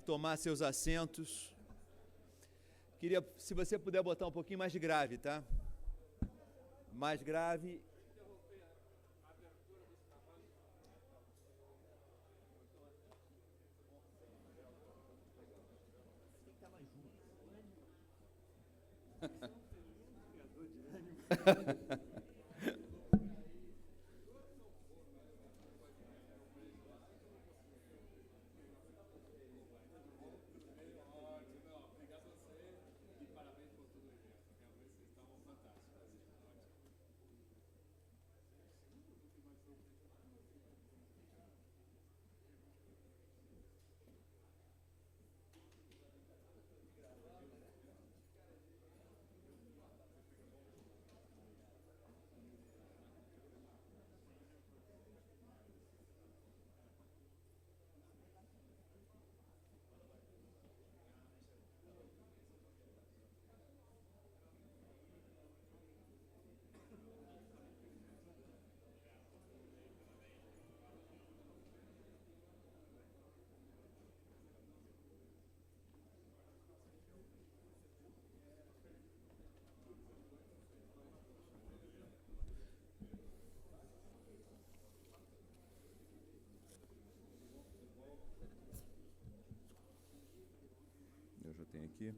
tomar seus assentos. Queria, se você puder botar um pouquinho mais de grave, tá? Mais grave. Eu já tenho aqui.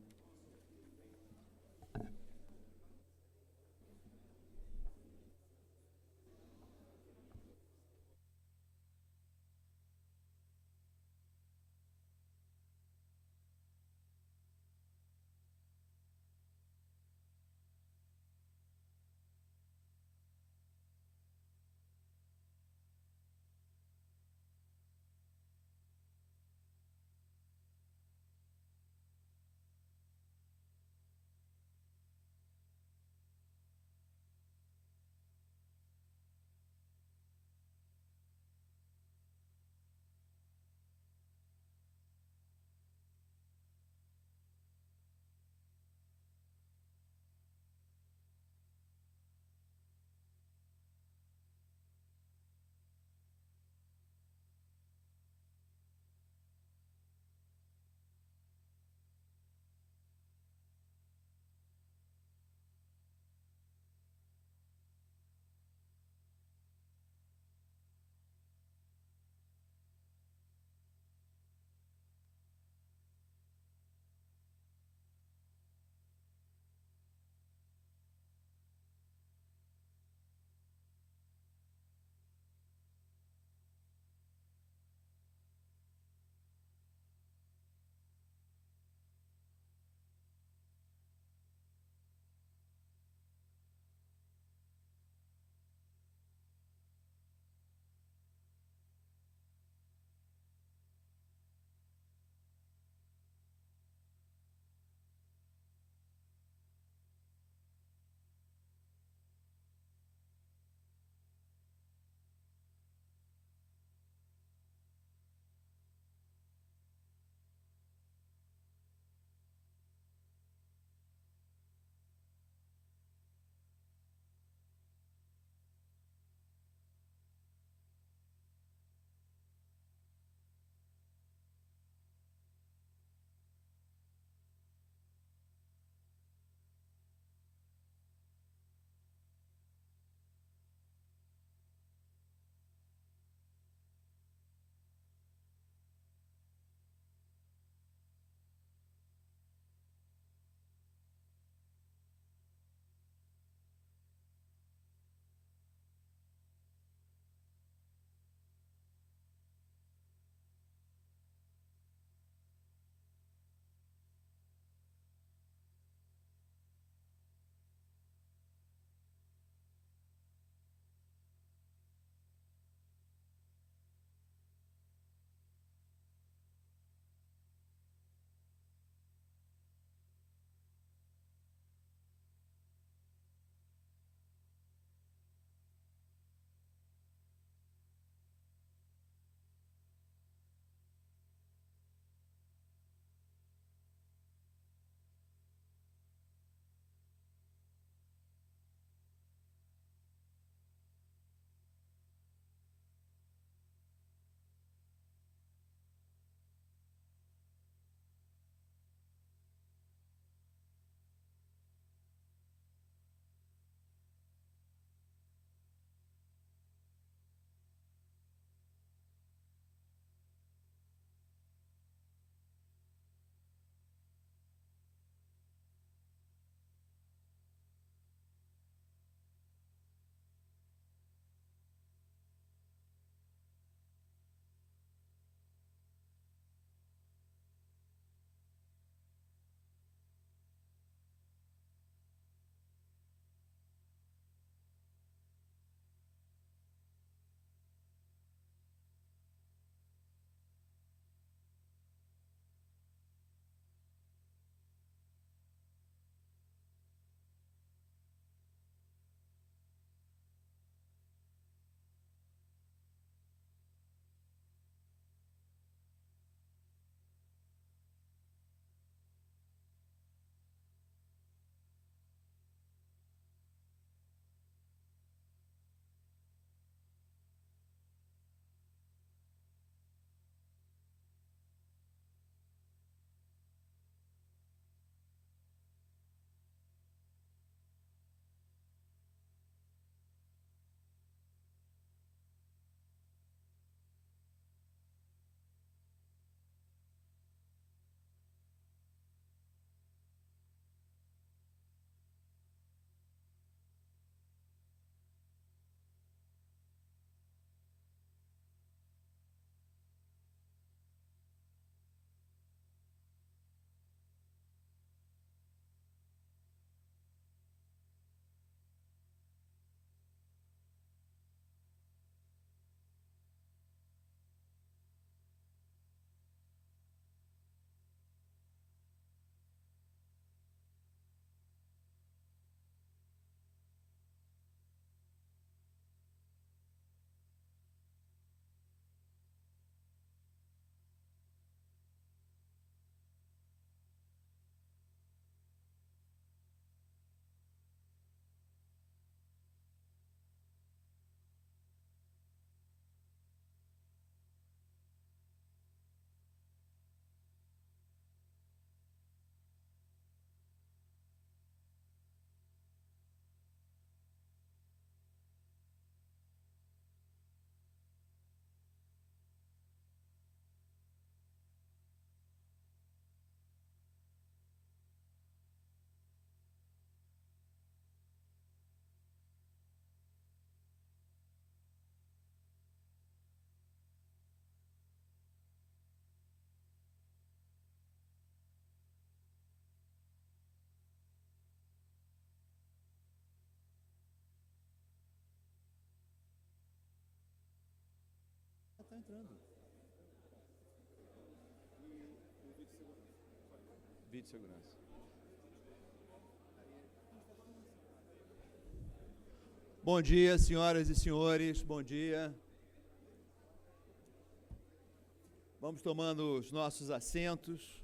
Tá entrando. Vídeo de segurança. Bom dia, senhoras e senhores, bom dia. Vamos tomando os nossos assentos.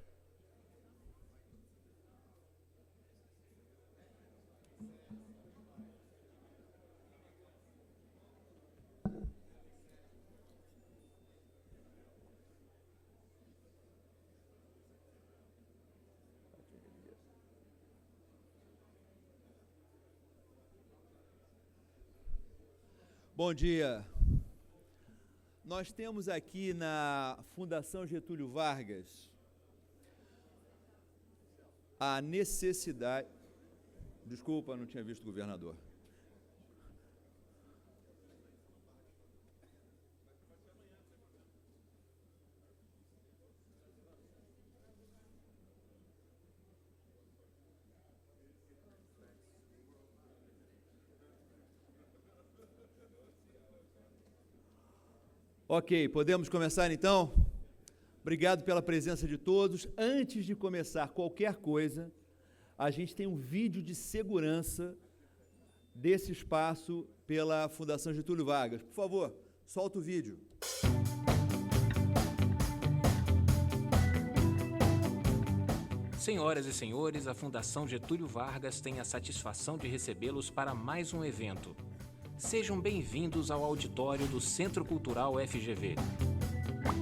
Bom dia. Nós temos aqui na Fundação Getúlio Vargas a necessidade... Desculpa, não tinha visto o governador. Ok, podemos começar então? Obrigado pela presença de todos. Antes de começar qualquer coisa, a gente tem um vídeo de segurança desse espaço pela Fundação Getúlio Vargas. Por favor, solta o vídeo. Senhoras e senhores, a Fundação Getúlio Vargas tem a satisfação de recebê-los para mais um evento. Sejam bem-vindos ao auditório do Centro Cultural FGV.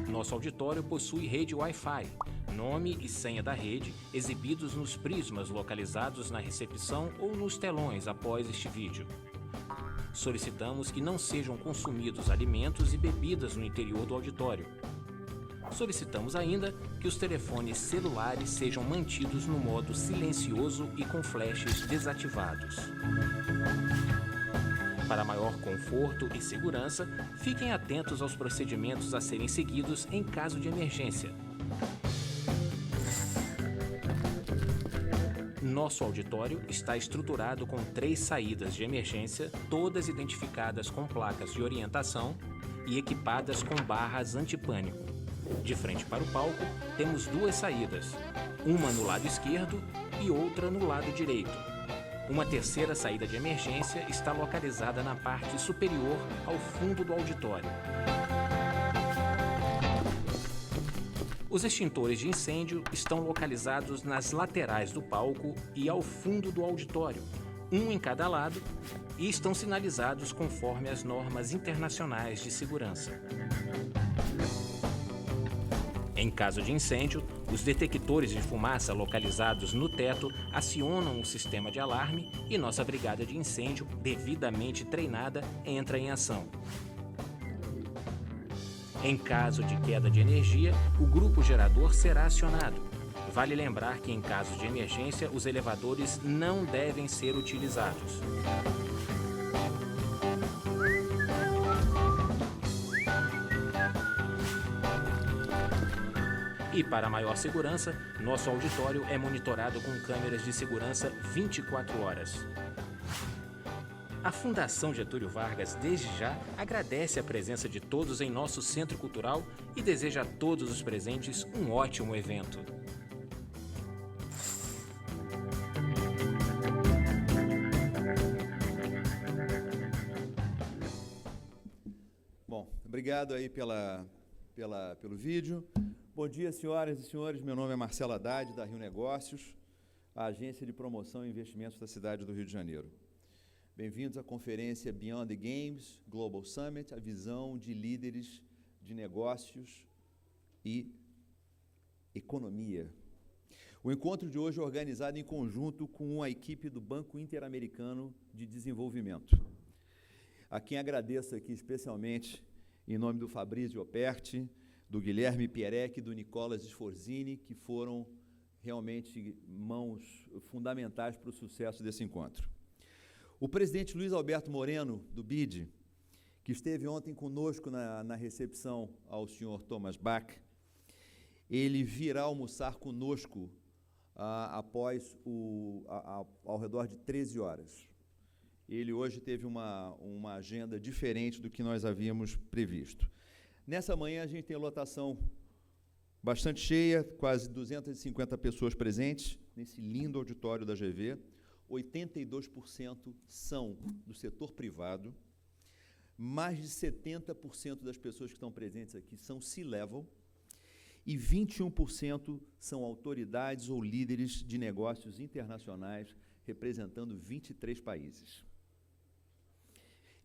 Nosso auditório possui rede Wi-Fi, nome e senha da rede exibidos nos prismas localizados na recepção ou nos telões após este vídeo. Solicitamos que não sejam consumidos alimentos e bebidas no interior do auditório. Solicitamos ainda que os telefones celulares sejam mantidos no modo silencioso e com flashes desativados. Para maior conforto e segurança, fiquem atentos aos procedimentos a serem seguidos em caso de emergência. Nosso auditório está estruturado com 3 saídas de emergência, todas identificadas com placas de orientação e equipadas com barras antipânico. De frente para o palco, temos 2 saídas, uma no lado esquerdo e outra no lado direito. Uma terceira saída de emergência está localizada na parte superior ao fundo do auditório. Os extintores de incêndio estão localizados nas laterais do palco e ao fundo do auditório, um em cada lado, e estão sinalizados conforme as normas internacionais de segurança. Em caso de incêndio, os detectores de fumaça localizados no teto acionam o sistema de alarme e nossa brigada de incêndio, devidamente treinada, entra em ação. Em caso de queda de energia, o grupo gerador será acionado. Vale lembrar que, em caso de emergência, os elevadores não devem ser utilizados. E para maior segurança, nosso auditório é monitorado com câmeras de segurança 24 horas. A Fundação Getúlio Vargas, desde já, agradece a presença de todos em nosso Centro Cultural e deseja a todos os presentes um ótimo evento. Bom, obrigado aí pelo vídeo. Bom dia, senhoras e senhores. Meu nome é Marcelo Haddad, da Rio Negócios, a agência de promoção e investimentos da cidade do Rio de Janeiro. Bem-vindos à conferência Beyond the Games Global Summit, a visão de líderes de negócios e economia. O encontro de hoje é organizado em conjunto com a equipe do Banco Interamericano de Desenvolvimento, a quem agradeço aqui especialmente em nome do Fabrício Operti, do Guilherme Pierec e do Nicolas Sforzini, que foram realmente mãos fundamentais para o sucesso desse encontro. O presidente Luiz Alberto Moreno, do BID, que esteve ontem conosco na recepção ao senhor Thomas Bach, ele virá almoçar conosco ao redor de 13 horas. Ele hoje teve uma agenda diferente do que nós havíamos previsto. Nessa manhã a gente tem lotação bastante cheia, quase 250 pessoas presentes nesse lindo auditório da GV. 82% são do setor privado. Mais de 70% das pessoas que estão presentes aqui são C-level e 21% são autoridades ou líderes de negócios internacionais, representando 23 países.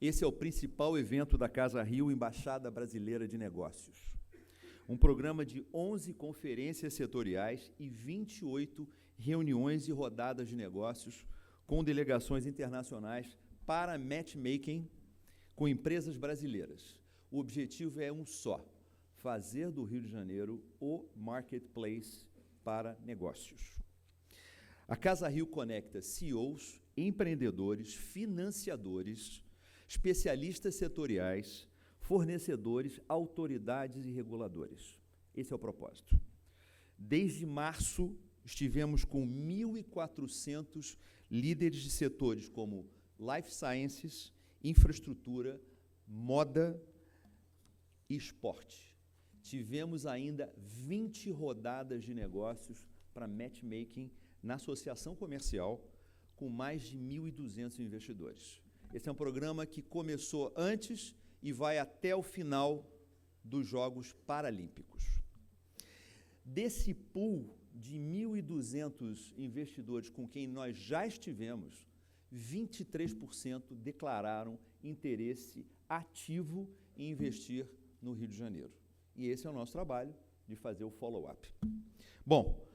Esse é o principal evento da Casa Rio, Embaixada Brasileira de Negócios. Um programa de 11 conferências setoriais e 28 reuniões e rodadas de negócios com delegações internacionais para matchmaking com empresas brasileiras. O objetivo é um só: fazer do Rio de Janeiro o marketplace para negócios. A Casa Rio conecta CEOs, empreendedores, financiadores, especialistas setoriais, fornecedores, autoridades e reguladores. Esse é o propósito. Desde março, estivemos com 1.400 líderes de setores como Life Sciences, infraestrutura, moda e esporte. Tivemos ainda 20 rodadas de negócios para matchmaking na associação comercial, com mais de 1.200 investidores. Esse é um programa que começou antes e vai até o final dos Jogos Paralímpicos. Desse pool de 1.200 investidores com quem nós já estivemos, 23% declararam interesse ativo em investir no Rio de Janeiro. E esse é o nosso trabalho, de fazer o follow-up. Bom,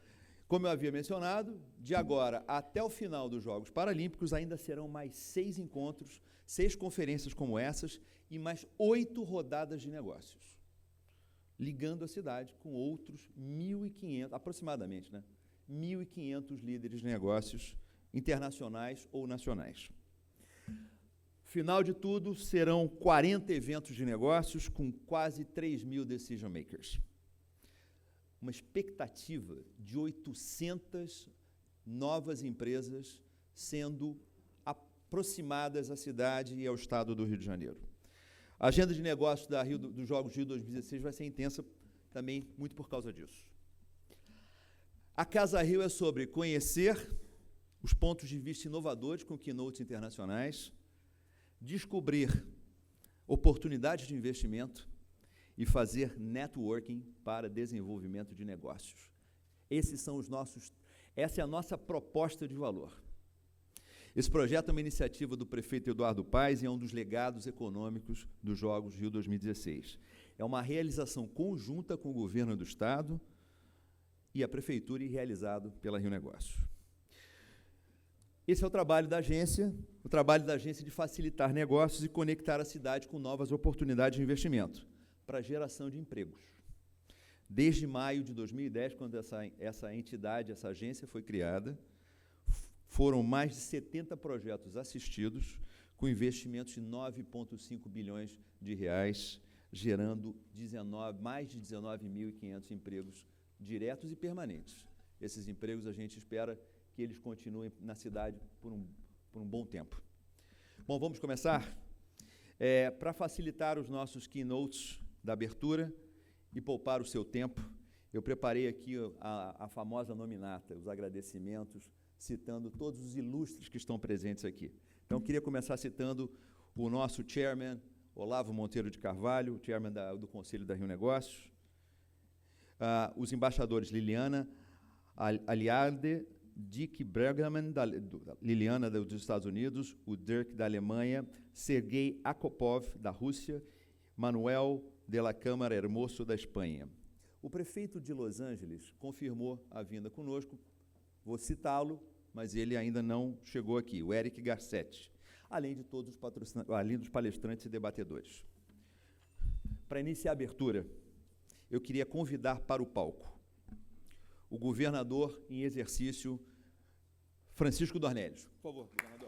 como eu havia mencionado, de agora até o final dos Jogos Paralímpicos ainda serão mais 6 encontros, 6 conferências como essas e mais 8 rodadas de negócios, ligando a cidade com outros 1.500, aproximadamente, 1.500 líderes de negócios internacionais ou nacionais. Final de tudo, serão 40 eventos de negócios com quase 3.000 decision makers. Uma expectativa de 800 novas empresas sendo aproximadas à cidade e ao estado do Rio de Janeiro. A agenda de negócios dos Jogos Rio 2016 vai ser intensa também, muito por causa disso. A Casa Rio é sobre conhecer os pontos de vista inovadores com keynotes internacionais, descobrir oportunidades de investimento e fazer networking para desenvolvimento de negócios. Essa é a nossa proposta de valor. Esse projeto é uma iniciativa do prefeito Eduardo Paes e é um dos legados econômicos dos Jogos Rio 2016. É uma realização conjunta com o governo do Estado e a prefeitura e realizado pela Rio Negócios. Esse é o trabalho da agência de facilitar negócios e conectar a cidade com novas oportunidades de investimento para geração de empregos. Desde maio de 2010, quando essa agência foi criada, foram mais de 70 projetos assistidos, com investimentos de 9,5 bilhões de reais, gerando mais de 19.500 empregos diretos e permanentes. Esses empregos a gente espera que eles continuem na cidade por um bom tempo. Bom, vamos começar? Para facilitar os nossos keynotes da abertura e poupar o seu tempo, eu preparei aqui a famosa nominata, os agradecimentos, citando todos os ilustres que estão presentes aqui. Então, eu queria começar citando o nosso chairman, Olavo Monteiro de Carvalho, chairman do Conselho da Rio Negócios, os embaixadores Liliana Aliade, Dick Bergman, Liliana dos Estados Unidos, o Dirk da Alemanha, Sergei Akopov, da Rússia, Manuel de la Câmara Hermoso, da Espanha. O prefeito de Los Angeles confirmou a vinda conosco, vou citá-lo, mas ele ainda não chegou aqui, o Eric Garcetti, além de todos além dos palestrantes e debatedores. Para iniciar a abertura, eu queria convidar para o palco o governador em exercício, Francisco Dornelles. Por favor, governador.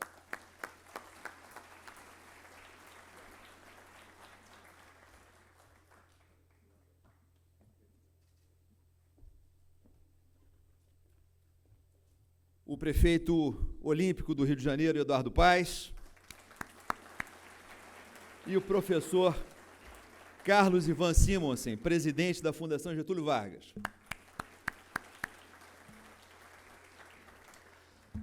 O prefeito olímpico do Rio de Janeiro, Eduardo Paes, e o professor Carlos Ivan Simonsen, presidente da Fundação Getúlio Vargas.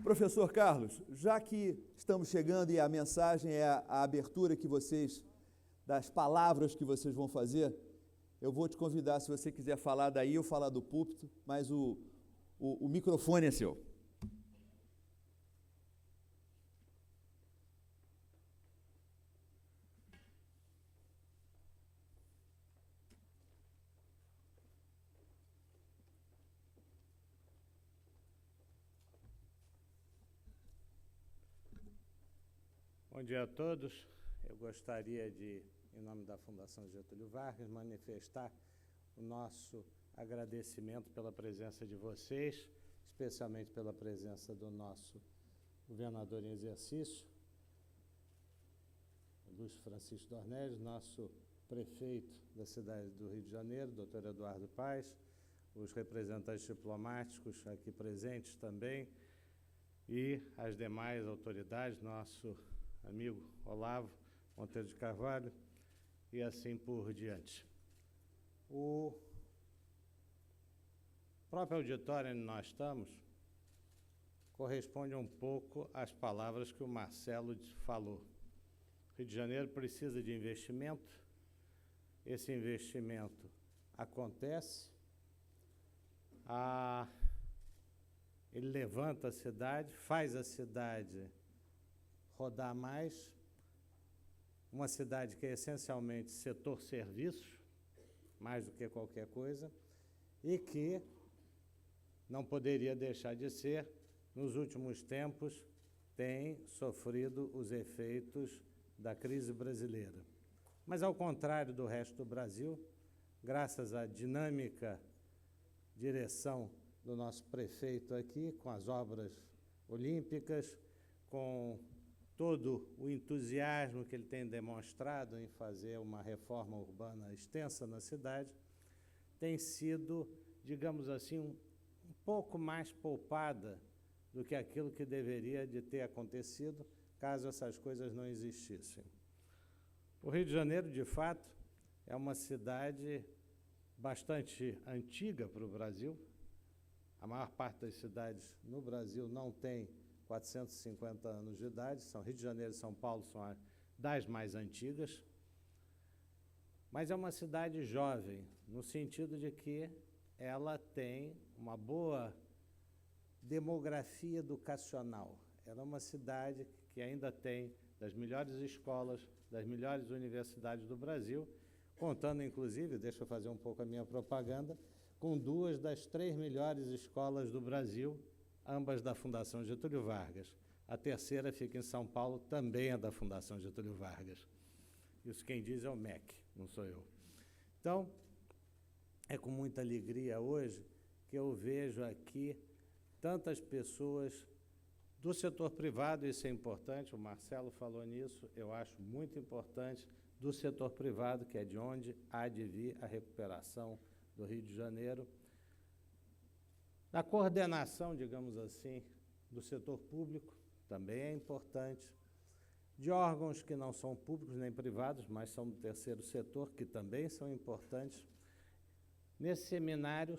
Professor Carlos, já que estamos chegando e a mensagem é a abertura que vocês, das palavras que vocês vão fazer, eu vou te convidar, se você quiser falar daí ou falar do púlpito, mas o microfone é seu. Bom dia a todos. Eu gostaria de, em nome da Fundação Getúlio Vargas, manifestar o nosso agradecimento pela presença de vocês, especialmente pela presença do nosso governador em exercício, Luiz Francisco Dornelles, nosso prefeito da cidade do Rio de Janeiro, doutor Eduardo Paes, os representantes diplomáticos aqui presentes também, e as demais autoridades, nosso amigo Olavo Monteiro de Carvalho, e assim por diante. O próprio auditório onde nós estamos corresponde um pouco às palavras que o Marcelo falou. O Rio de Janeiro precisa de investimento, esse investimento acontece, ele levanta a cidade, faz a cidade rodar mais, uma cidade que é essencialmente setor serviços, mais do que qualquer coisa, e que não poderia deixar de ser, nos últimos tempos, tem sofrido os efeitos da crise brasileira. Mas, ao contrário do resto do Brasil, graças à dinâmica direção do nosso prefeito aqui, com as obras olímpicas, com todo o entusiasmo que ele tem demonstrado em fazer uma reforma urbana extensa na cidade, tem sido, digamos assim, um pouco mais poupada do que aquilo que deveria de ter acontecido caso essas coisas não existissem. O Rio de Janeiro, de fato, é uma cidade bastante antiga para o Brasil. A maior parte das cidades no Brasil não tem 450 anos de idade, Rio de Janeiro e São Paulo são das mais antigas, mas é uma cidade jovem, no sentido de que ela tem uma boa demografia educacional. Ela é uma cidade que ainda tem das melhores escolas, das melhores universidades do Brasil, contando, inclusive, deixa eu fazer um pouco a minha propaganda, com 2 das 3 melhores escolas do Brasil, ambas da Fundação Getúlio Vargas. A terceira fica em São Paulo, também é da Fundação Getúlio Vargas. Isso quem diz é o MEC, não sou eu. Então, é com muita alegria hoje que eu vejo aqui tantas pessoas do setor privado, isso é importante, o Marcelo falou nisso, eu acho muito importante, do setor privado, que é de onde há de vir a recuperação do Rio de Janeiro, da coordenação, digamos assim, do setor público, também é importante, de órgãos que não são públicos nem privados, mas são do terceiro setor, que também são importantes, nesse seminário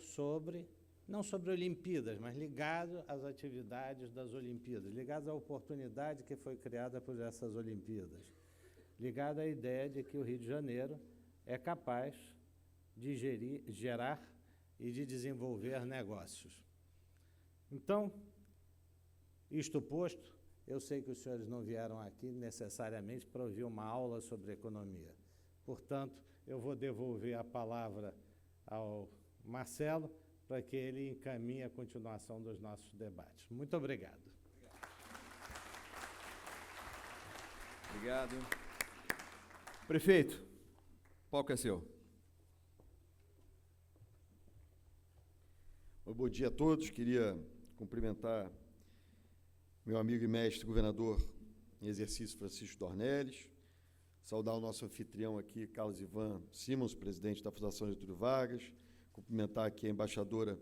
não sobre Olimpíadas, mas ligado às atividades das Olimpíadas, ligado à oportunidade que foi criada por essas Olimpíadas, ligado à ideia de que o Rio de Janeiro é capaz de gerar e de desenvolver negócios. Então, isto posto, eu sei que os senhores não vieram aqui necessariamente para ouvir uma aula sobre economia. Portanto, eu vou devolver a palavra ao Marcelo para que ele encaminhe a continuação dos nossos debates. Muito obrigado. Obrigado. Prefeito, o palco é seu. Bom dia a todos. Queria cumprimentar meu amigo e mestre governador em exercício Francisco Dornelles, saudar o nosso anfitrião aqui, Carlos Ivan Simonsen, presidente da Fundação Getúlio Vargas, cumprimentar aqui a embaixadora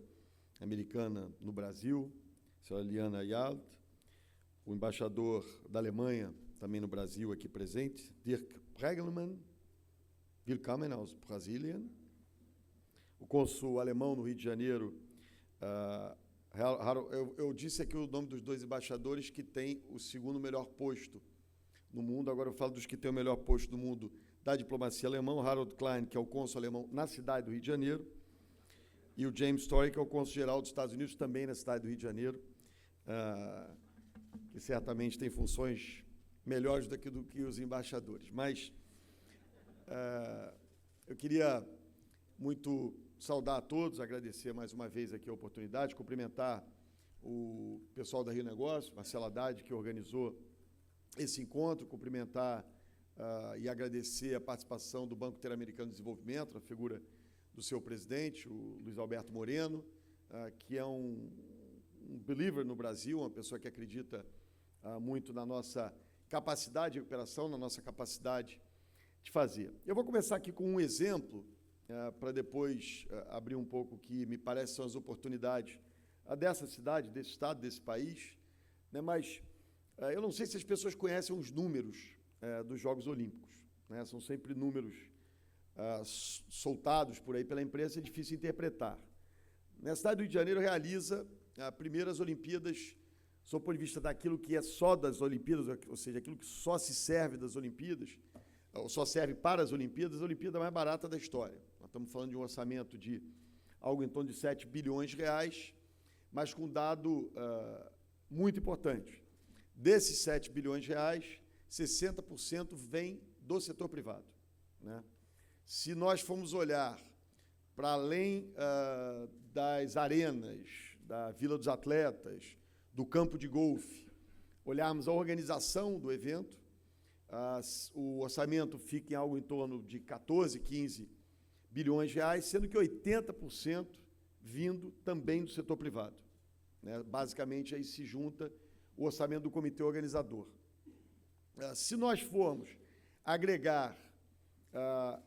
americana no Brasil, a senhora Liana Ayalt, o embaixador da Alemanha, também no Brasil, aqui presente, Dirk Pregelmann, Willkommen aus Brasilien. O cônsul alemão no Rio de Janeiro, eu disse aqui o nome dos dois embaixadores que têm o segundo melhor posto no mundo. Agora eu falo dos que têm o melhor posto no mundo da diplomacia alemã, Harold Klein, que é o cônsul alemão na cidade do Rio de Janeiro, e o James Story, que é o cônsul-geral dos Estados Unidos, também na cidade do Rio de Janeiro, que certamente tem funções melhores do que os embaixadores. Mas eu queria muito saudar a todos, agradecer mais uma vez aqui a oportunidade, cumprimentar o pessoal da Rio Negócios, Marcela Haddad, que organizou esse encontro, cumprimentar e agradecer a participação do Banco Interamericano de Desenvolvimento, na figura do seu presidente, o Luiz Alberto Moreno, que é um believer no Brasil, uma pessoa que acredita muito na nossa capacidade de recuperação, na nossa capacidade de fazer. Eu vou começar aqui com um exemplo, para depois abrir um pouco o que me parece são as oportunidades dessa cidade, desse estado, desse país, né? Mas eu não sei se as pessoas conhecem os números dos Jogos Olímpicos, né? São sempre números soltados por aí pela imprensa, é difícil interpretar. A cidade do Rio de Janeiro realiza as primeiras Olimpíadas, sob o ponto de vista daquilo que é só das Olimpíadas, ou seja, aquilo que só se serve das Olimpíadas, ou só serve para as Olimpíadas, a Olimpíada mais barata da história. Nós estamos falando de um orçamento de algo em torno de 7 bilhões de reais, mas com um dado muito importante. Desses 7 bilhões de reais, 60% vem do setor privado, né? Se nós formos olhar para além das arenas, da Vila dos Atletas, do campo de golfe, olharmos a organização do evento, o orçamento fica em algo em torno de 14, 15 bilhões de reais, sendo que 80% vindo também do setor privado, né? Basicamente, aí se junta o orçamento do comitê organizador. Se nós formos agregar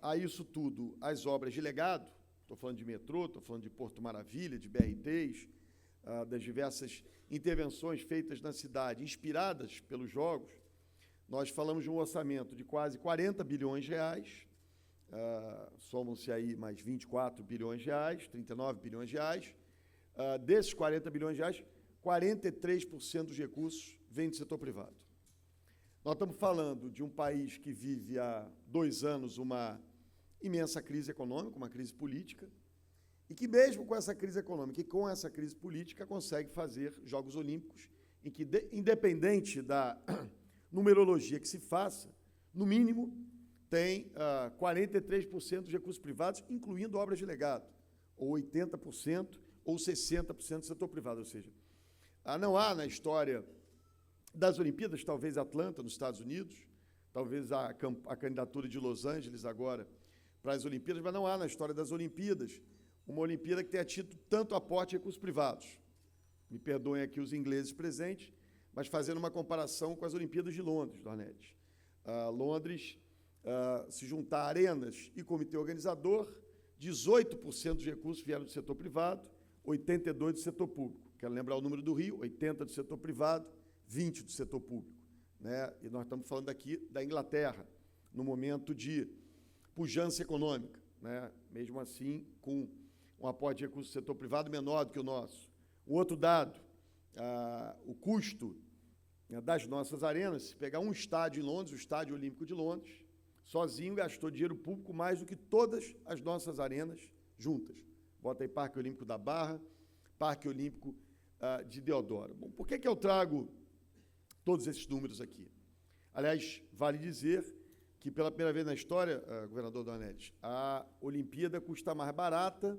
a isso tudo as obras de legado, estou falando de metrô, estou falando de Porto Maravilha, de BRTs, das diversas intervenções feitas na cidade, inspiradas pelos Jogos, nós falamos de um orçamento de quase 40 bilhões de reais, somam-se aí mais 24 bilhões de reais, 39 bilhões de reais. Desses 40 bilhões de reais, 43% dos recursos vêm do setor privado. Nós estamos falando de um país que vive há 2 anos uma imensa crise econômica, uma crise política, e que mesmo com essa crise econômica e com essa crise política consegue fazer Jogos Olímpicos em que, independente da numerologia que se faça, no mínimo, tem 43% dos recursos privados, incluindo obras de legado, ou 80%, ou 60% do setor privado, ou seja, não há na história das Olimpíadas, talvez Atlanta, nos Estados Unidos, talvez a candidatura de Los Angeles agora para as Olimpíadas, mas não há na história das Olimpíadas uma Olimpíada que tenha tido tanto aporte de recursos privados. Me perdoem aqui os ingleses presentes, mas fazendo uma comparação com as Olimpíadas de Londres, Dornelis. Londres, se juntar arenas e comitê organizador, 18% dos recursos vieram do setor privado, 82% do setor público. Quero lembrar o número do Rio, 80% do setor privado, 20% do setor público, né? E nós estamos falando aqui da Inglaterra, no momento de pujança econômica, né? Mesmo assim, com um aporte de recursos do setor privado menor do que o nosso. Um outro dado, o custo das nossas arenas, se pegar um estádio em Londres, o Estádio Olímpico de Londres, sozinho gastou dinheiro público mais do que todas as nossas arenas juntas. Bota aí Parque Olímpico da Barra, Parque Olímpico de Deodoro. Bom, por que eu trago todos esses números aqui? Aliás, vale dizer que, pela primeira vez na história, governador Dornelis, a Olimpíada custa mais barata,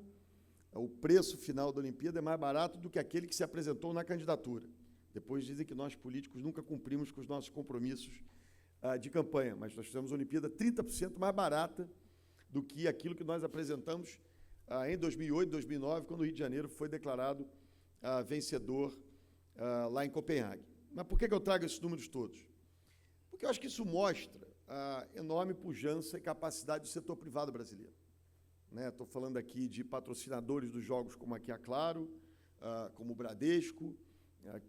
o preço final da Olimpíada é mais barato do que aquele que se apresentou na candidatura. Depois dizem que nós, políticos, nunca cumprimos com os nossos compromissos de campanha, mas nós fizemos a Olimpíada 30% mais barata do que aquilo que nós apresentamos em 2008, 2009, quando o Rio de Janeiro foi declarado vencedor lá em Copenhague. Mas por que eu trago esses números todos? Porque eu acho que isso mostra a enorme pujança e capacidade do setor privado brasileiro. Estou falando aqui de patrocinadores dos Jogos como aqui a Claro, como o Bradesco,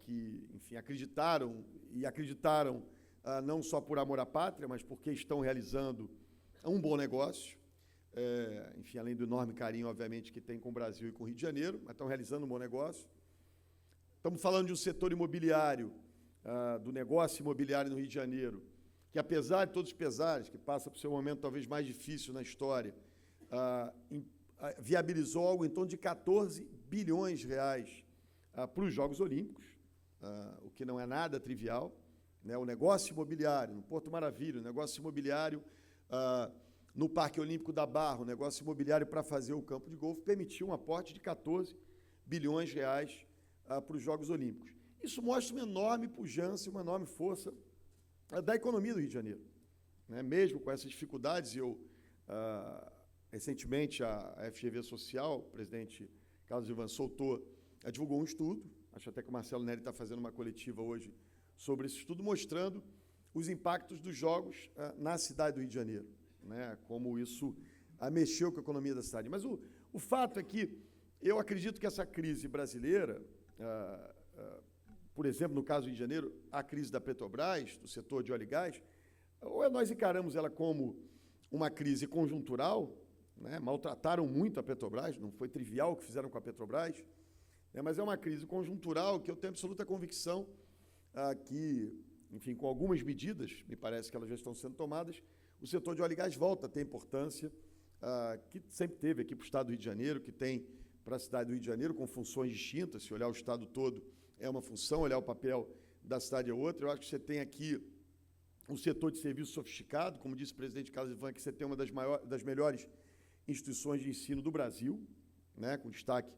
que, enfim, acreditaram não só por amor à pátria, mas porque estão realizando um bom negócio, enfim, além do enorme carinho, obviamente, que tem com o Brasil e com o Rio de Janeiro, mas estão realizando um bom negócio. Estamos falando de um setor imobiliário, do negócio imobiliário no Rio de Janeiro, que, apesar de todos os pesares, que passa por seu momento talvez mais difícil na história, viabilizou algo em torno de 14 bilhões de reais para os Jogos Olímpicos, o que não é nada trivial, né? O negócio imobiliário no Porto Maravilha, o negócio imobiliário no Parque Olímpico da Barra, o negócio imobiliário para fazer o campo de golfe, permitiu um aporte de 14 bilhões de reais para os Jogos Olímpicos. Isso mostra uma enorme pujança e uma enorme força da economia do Rio de Janeiro, né? Mesmo com essas dificuldades, recentemente a FGV Social, o presidente Carlos Ivan divulgou um estudo, acho até que o Marcelo Neri está fazendo uma coletiva hoje sobre esse estudo, mostrando os impactos dos Jogos na cidade do Rio de Janeiro, né? Como isso mexeu com a economia da cidade. Mas o fato é que eu acredito que essa crise brasileira, por exemplo, no caso do Rio de Janeiro, a crise da Petrobras, do setor de óleo e gás, ou nós encaramos ela como uma crise conjuntural, né? Maltrataram muito a Petrobras, não foi trivial o que fizeram com a Petrobras, né? Mas é uma crise conjuntural que eu tenho absoluta convicção que, enfim, com algumas medidas, me parece que elas já estão sendo tomadas, o setor de óleo e gás volta a ter importância que sempre teve aqui para o Estado do Rio de Janeiro, que tem para a cidade do Rio de Janeiro, com funções distintas. Se olhar o Estado todo é uma função, olhar o papel da cidade é outra. Eu acho que você tem aqui um setor de serviço sofisticado, como disse o presidente Carlos Ivan, que você tem uma das melhores instituições de ensino do Brasil, né, com destaque,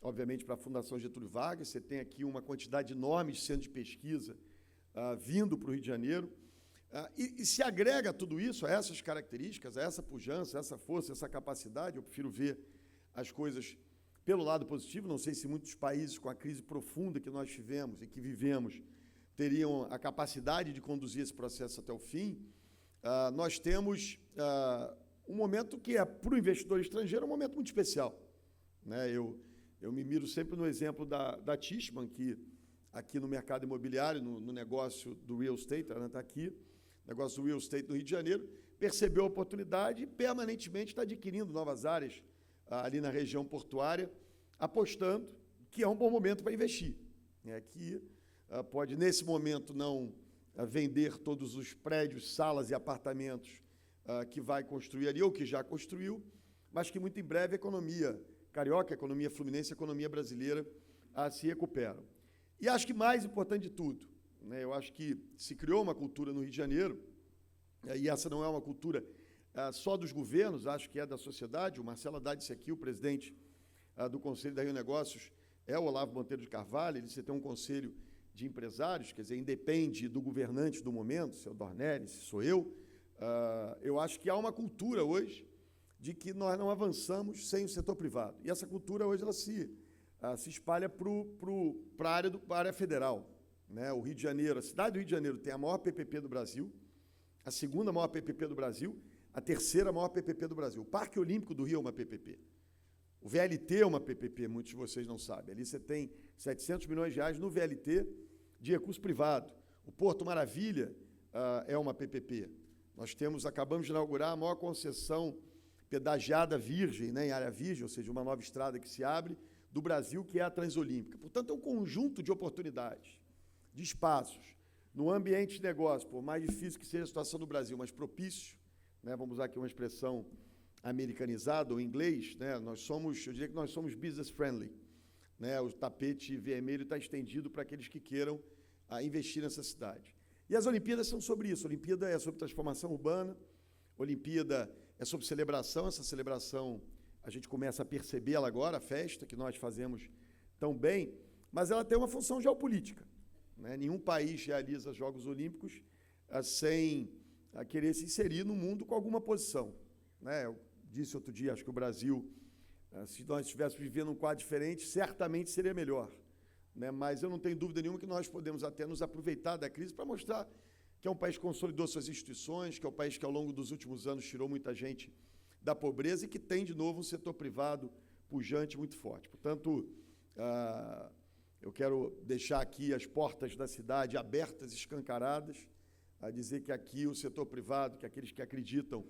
obviamente, para a Fundação Getúlio Vargas. Você tem aqui uma quantidade enorme de centros de pesquisa vindo para o Rio de Janeiro. E se agrega tudo isso, a essas características, a essa pujança, essa força, essa capacidade, eu prefiro ver as coisas pelo lado positivo. Não sei se muitos países, com a crise profunda que nós tivemos e que vivemos, teriam a capacidade de conduzir esse processo até o fim. Nós temos um momento que, para o investidor estrangeiro, é um momento muito especial, né? Eu me miro sempre no exemplo da Tishman, que aqui no mercado imobiliário, no negócio do real estate, ela está aqui, negócio do real estate no Rio de Janeiro, percebeu a oportunidade e permanentemente está adquirindo novas áreas ali na região portuária, apostando que é um bom momento para investir, né? Que pode, nesse momento, não vender todos os prédios, salas e apartamentos que vai construir ali, ou que já construiu, mas que muito em breve a economia carioca, a economia fluminense, a economia brasileira se recuperam. E acho que mais importante de tudo, né, eu acho que se criou uma cultura no Rio de Janeiro, e essa não é uma cultura só dos governos, acho que é da sociedade. O Marcelo Haddad disse aqui, o presidente do Conselho da Rio Negócios é o Olavo Monteiro de Carvalho. Ele disse: tem um conselho de empresários, quer dizer, independe do governante do momento, se é o Dornelles, se sou eu. Eu acho que há uma cultura hoje de que nós não avançamos sem o setor privado. E essa cultura hoje ela se espalha para a área federal, né? O Rio de Janeiro, a cidade do Rio de Janeiro tem a maior PPP do Brasil, a segunda maior PPP do Brasil, a terceira maior PPP do Brasil. O Parque Olímpico do Rio é uma PPP. O VLT é uma PPP, muitos de vocês não sabem. Ali você tem 700 milhões de reais no VLT de recurso privado. O Porto Maravilha é uma PPP. Nós acabamos de inaugurar a maior concessão pedagiada virgem, né, em área virgem, ou seja, uma nova estrada que se abre, do Brasil, que é a Transolímpica. Portanto, é um conjunto de oportunidades, de espaços, no ambiente de negócio, por mais difícil que seja a situação do Brasil, mas propício, né, vamos usar aqui uma expressão americanizada ou em inglês, né, eu diria que nós somos business friendly, né, o tapete vermelho está estendido para aqueles que queiram investir nessa cidade. E as Olimpíadas são sobre isso. A Olimpíada é sobre transformação urbana, a Olimpíada é sobre celebração. Essa celebração, a gente começa a percebê-la agora, a festa que nós fazemos tão bem, mas ela tem uma função geopolítica, né? Nenhum país realiza Jogos Olímpicos sem querer se inserir no mundo com alguma posição, né? Eu disse outro dia, acho que o Brasil, se nós estivéssemos vivendo um quadro diferente, certamente seria melhor, né? Mas eu não tenho dúvida nenhuma que nós podemos até nos aproveitar da crise para mostrar que é um país que consolidou suas instituições, que é um país que, ao longo dos últimos anos, tirou muita gente da pobreza e que tem, de novo, um setor privado pujante muito forte. Portanto, eu quero deixar aqui as portas da cidade abertas, escancaradas, a dizer que aqui o setor privado, que aqueles que acreditam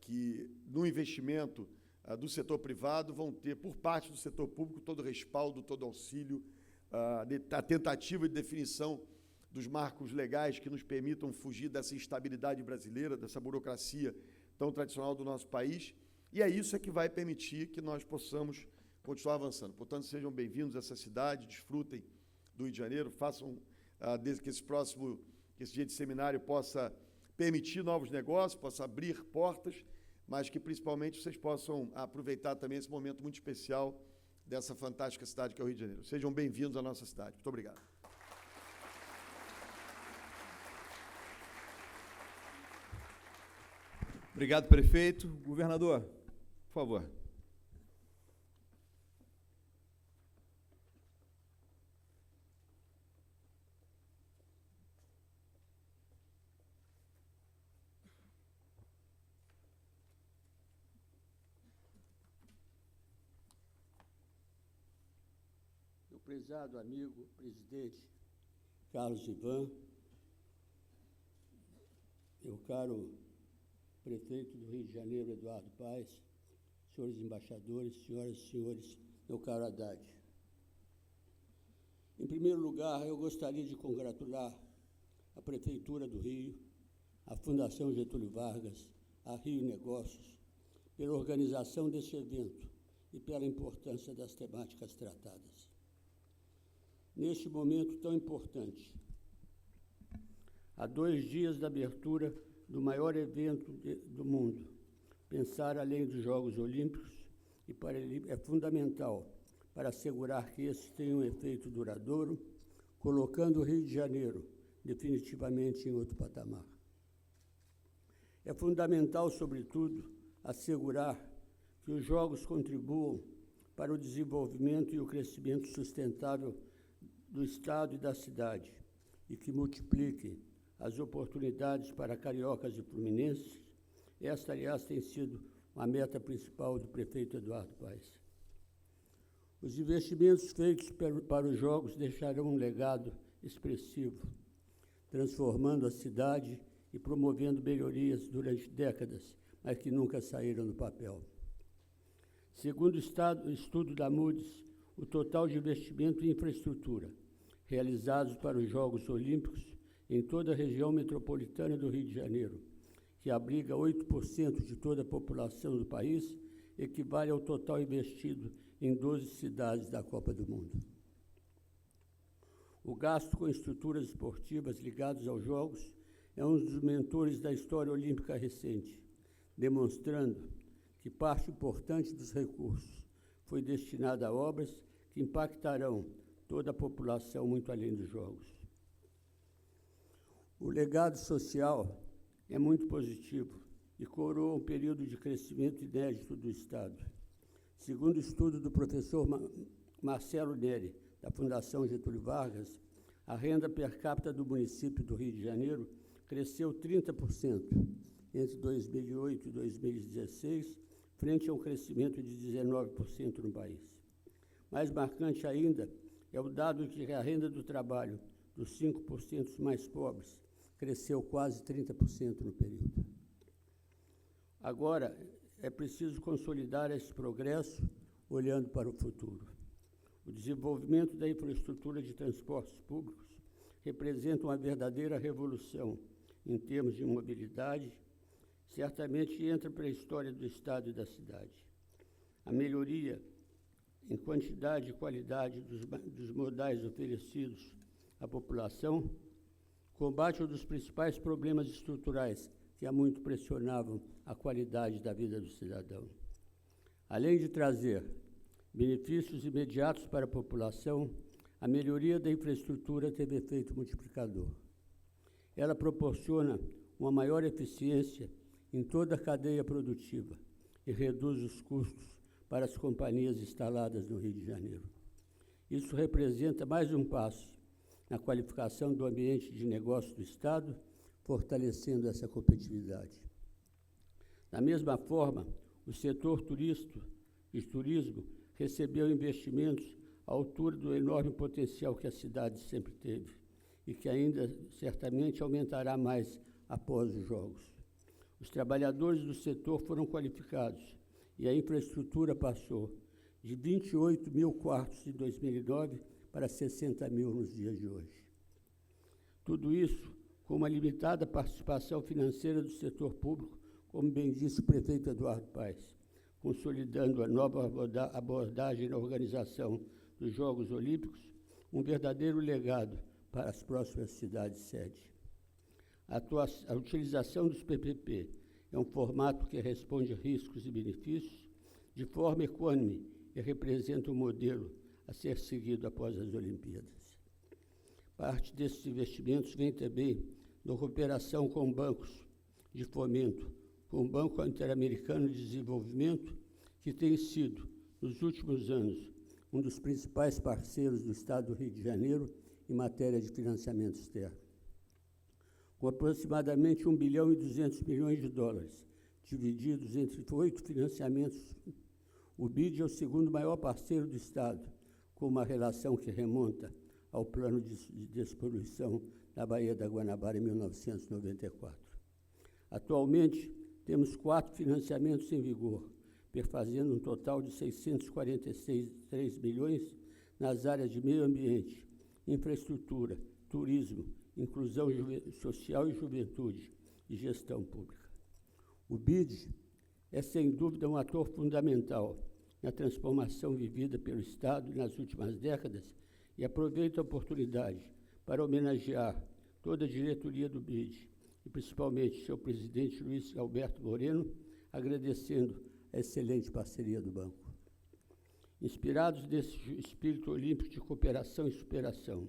que, no investimento do setor privado, vão ter, por parte do setor público, todo o respaldo, todo o auxílio, a tentativa de definição dos marcos legais que nos permitam fugir dessa instabilidade brasileira, dessa burocracia tão tradicional do nosso país, e é isso que vai permitir que nós possamos continuar avançando. Portanto, sejam bem-vindos a essa cidade, desfrutem do Rio de Janeiro, façam desde que esse dia de seminário possa permitir novos negócios, possa abrir portas, mas que principalmente vocês possam aproveitar também esse momento muito especial dessa fantástica cidade que é o Rio de Janeiro. Sejam bem-vindos à nossa cidade. Muito obrigado. Obrigado, prefeito. Governador, por favor. Meu prezado amigo, presidente Carlos Ivan, meu caro prefeito do Rio de Janeiro, Eduardo Paes, senhores embaixadores, senhoras e senhores, meu caro Haddad. Em primeiro lugar, eu gostaria de congratular a Prefeitura do Rio, a Fundação Getúlio Vargas, a Rio Negócios, pela organização deste evento e pela importância das temáticas tratadas. Neste momento tão importante, há 2 dias da abertura do maior evento do mundo, pensar além dos Jogos Olímpicos é fundamental para assegurar que esses tenham um efeito duradouro, colocando o Rio de Janeiro definitivamente em outro patamar. É fundamental, sobretudo, assegurar que os Jogos contribuam para o desenvolvimento e o crescimento sustentável do Estado e da cidade e que multipliquem as oportunidades para cariocas e fluminenses. Esta, aliás, tem sido uma meta principal do prefeito Eduardo Paes. Os investimentos feitos para os Jogos deixarão um legado expressivo, transformando a cidade e promovendo melhorias durante décadas, mas que nunca saíram do papel. Segundo o estudo da Moody's, o total de investimento em infraestrutura realizados para os Jogos Olímpicos em toda a região metropolitana do Rio de Janeiro, que abriga 8% de toda a população do país, equivale ao total investido em 12 cidades da Copa do Mundo. O gasto com estruturas esportivas ligadas aos Jogos é um dos mentores da história olímpica recente, demonstrando que parte importante dos recursos foi destinada a obras que impactarão toda a população muito além dos Jogos. O legado social é muito positivo e coroa um período de crescimento inédito do Estado. Segundo o estudo do professor Marcelo Neri, da Fundação Getúlio Vargas, a renda per capita do município do Rio de Janeiro cresceu 30% entre 2008 e 2016, frente a um crescimento de 19% no país. Mais marcante ainda é o dado de que a renda do trabalho dos 5% mais pobres cresceu quase 30% no período. Agora, é preciso consolidar esse progresso olhando para o futuro. O desenvolvimento da infraestrutura de transportes públicos representa uma verdadeira revolução em termos de mobilidade, certamente entra para a história do Estado e da cidade. A melhoria em quantidade e qualidade dos modais oferecidos à população combate um dos principais problemas estruturais que há muito pressionavam a qualidade da vida do cidadão. Além de trazer benefícios imediatos para a população, a melhoria da infraestrutura teve efeito multiplicador. Ela proporciona uma maior eficiência em toda a cadeia produtiva e reduz os custos para as companhias instaladas no Rio de Janeiro. Isso representa mais um passo na qualificação do ambiente de negócio do Estado, fortalecendo essa competitividade. Da mesma forma, o setor de turismo recebeu investimentos à altura do enorme potencial que a cidade sempre teve e que ainda certamente aumentará mais após os Jogos. Os trabalhadores do setor foram qualificados e a infraestrutura passou de 28 mil quartos em 2009 para 60 mil nos dias de hoje. Tudo isso com uma limitada participação financeira do setor público, como bem disse o prefeito Eduardo Paes, consolidando a nova abordagem na organização dos Jogos Olímpicos, um verdadeiro legado para as próximas cidades-sede. A utilização dos PPP é um formato que responde a riscos e benefícios de forma equânime e representa um modelo a ser seguido após as Olimpíadas. Parte desses investimentos vem também da cooperação com bancos de fomento, com o Banco Interamericano de Desenvolvimento, que tem sido, nos últimos anos, um dos principais parceiros do Estado do Rio de Janeiro em matéria de financiamento externo. Com aproximadamente US$ 1 bilhão e 200 milhões de dólares, divididos entre 8 financiamentos, o BID é o segundo maior parceiro do Estado, com uma relação que remonta ao plano de despoluição da Baía da Guanabara em 1994. Atualmente, temos 4 financiamentos em vigor, perfazendo um total de 643 milhões nas áreas de meio ambiente, infraestrutura, turismo, inclusão social e juventude e gestão pública. O BID é, sem dúvida, um ator fundamental na transformação vivida pelo Estado nas últimas décadas e aproveito a oportunidade para homenagear toda a diretoria do BID e principalmente seu presidente Luiz Alberto Moreno, agradecendo a excelente parceria do banco. Inspirados nesse espírito olímpico de cooperação e superação,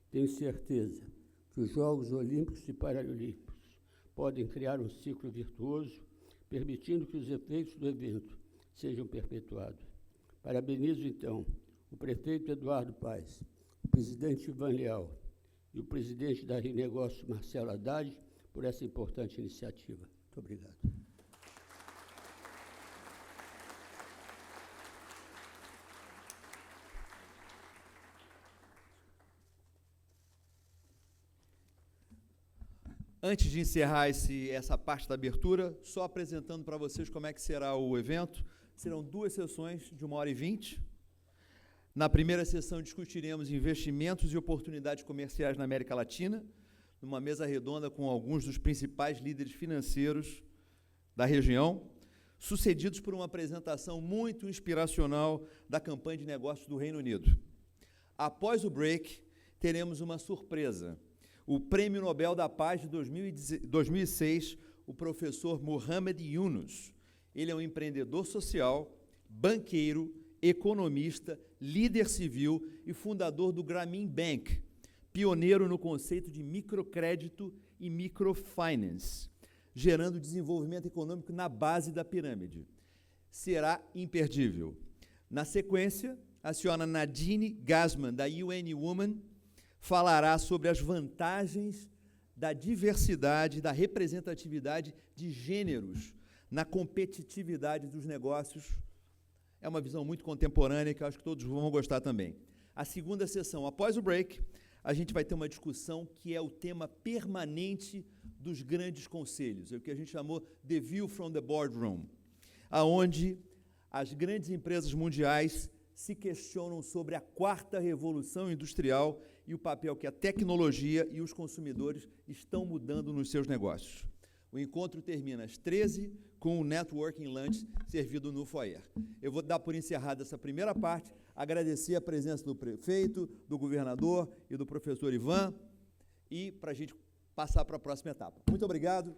tenho certeza que os Jogos Olímpicos e Paralímpicos podem criar um ciclo virtuoso, permitindo que os efeitos do evento sejam perpetuados. Parabenizo, então, o prefeito Eduardo Paes, o presidente Ivan Leal e o presidente da Rio Negócios, Marcelo Haddad, por essa importante iniciativa. Muito obrigado. Antes de encerrar essa parte da abertura, só apresentando para vocês como é que será o evento. Serão 2 sessões de 1h20. Na primeira sessão discutiremos investimentos e oportunidades comerciais na América Latina, numa mesa redonda com alguns dos principais líderes financeiros da região, sucedidos por uma apresentação muito inspiracional da campanha de negócios do Reino Unido. Após o break, teremos uma surpresa. O Prêmio Nobel da Paz de 2006, o professor Muhammad Yunus. Ele é um empreendedor social, banqueiro, economista, líder civil e fundador do Grameen Bank, pioneiro no conceito de microcrédito e microfinance, gerando desenvolvimento econômico na base da pirâmide. Será imperdível. Na sequência, a senhora Nadine Gassman, da UN Women, falará sobre as vantagens da diversidade, da representatividade de gêneros na competitividade dos negócios. É uma visão muito contemporânea que eu acho que todos vão gostar também. A segunda sessão, após o break, a gente vai ter uma discussão que é o tema permanente dos grandes conselhos, é o que a gente chamou The View from the Boardroom, aonde as grandes empresas mundiais se questionam sobre a 4ª revolução industrial e o papel que a tecnologia e os consumidores estão mudando nos seus negócios. O encontro termina às 13h com o Networking Lunch servido no foyer. Eu vou dar por encerrada essa primeira parte, agradecer a presença do prefeito, do governador e do professor Ivan, e para a gente passar para a próxima etapa. Muito obrigado.